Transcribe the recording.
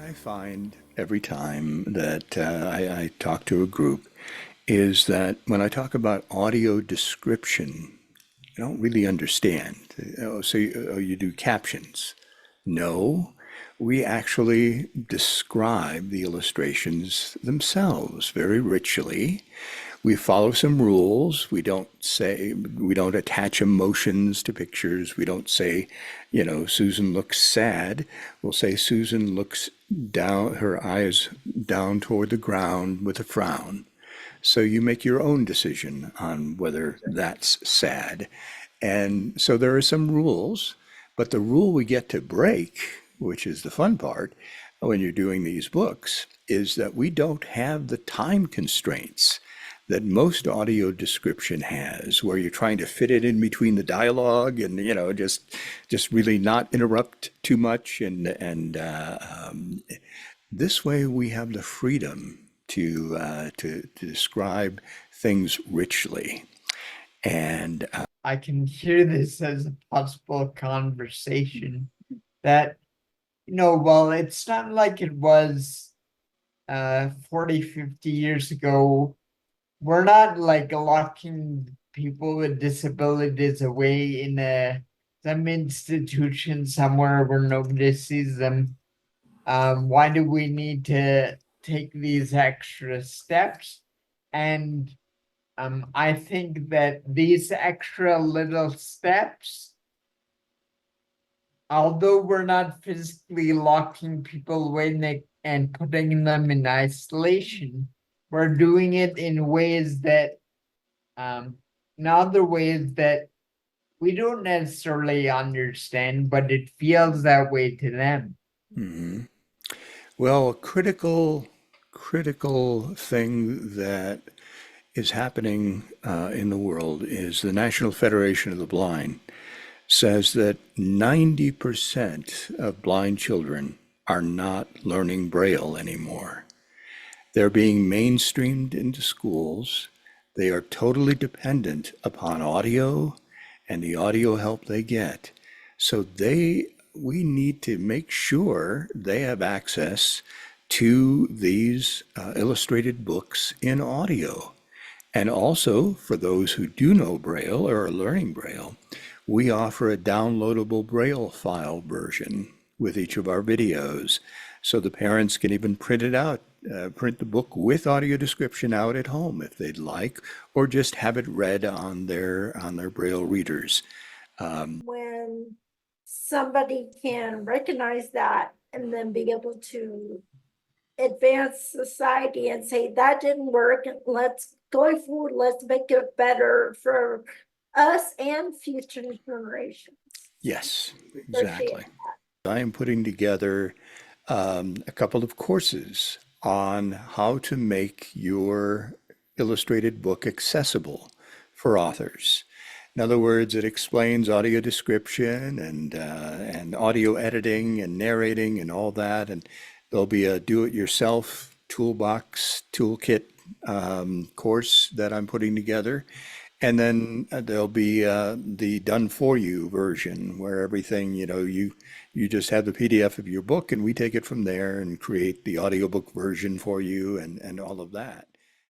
I find every time that I talk to a group is that when I talk about audio description, I don't really understand. Oh, so you do captions. No, we actually describe the illustrations themselves very richly. We follow some rules. We don't attach emotions to pictures. We don't say, Susan looks sad. We'll say Susan looks down, her eyes down toward the ground with a frown. So you make your own decision on whether that's sad. And so there are some rules, but the rule we get to break, which is the fun part when you're doing these books, is that we don't have the time constraints that most audio description has, where you're trying to fit it in between the dialogue and just really not interrupt too much. And this way we have the freedom to describe things richly. And I can hear this as a possible conversation that, well, it's not like it was 40, 50 years ago. We're not like locking people with disabilities away in some institution somewhere where nobody sees them. Why do we need to take these extra steps? And I think that these extra little steps, although we're not physically locking people away and putting them in isolation, we're doing it in ways that, in other ways that we don't necessarily understand, but it feels that way to them. well, a critical thing that is happening in the world is the National Federation of the Blind says that 90% of blind children are not learning Braille anymore. They're being mainstreamed into schools. They are totally dependent upon audio and the audio help they get. So we need to make sure they have access to these illustrated books in audio. And also, for those who do know Braille or are learning Braille, we offer a downloadable Braille file version with each of our videos. So the parents can even print it out, print the book with audio description out at home if they'd like, or just have it read on their Braille readers. When somebody can recognize that and then be able to advance society and say that didn't work, let's go forward, let's make it better for us and future generations. Yes, Appreciate exactly. I am putting together a couple of courses on how to make your illustrated book accessible for authors. In other words, it explains audio description and audio editing and narrating and all that. And there'll be a do-it-yourself toolbox toolkit course that I'm putting together. And then there'll be the done for you version where everything, you just have the PDF of your book and we take it from there and create the audiobook version for you and all of that.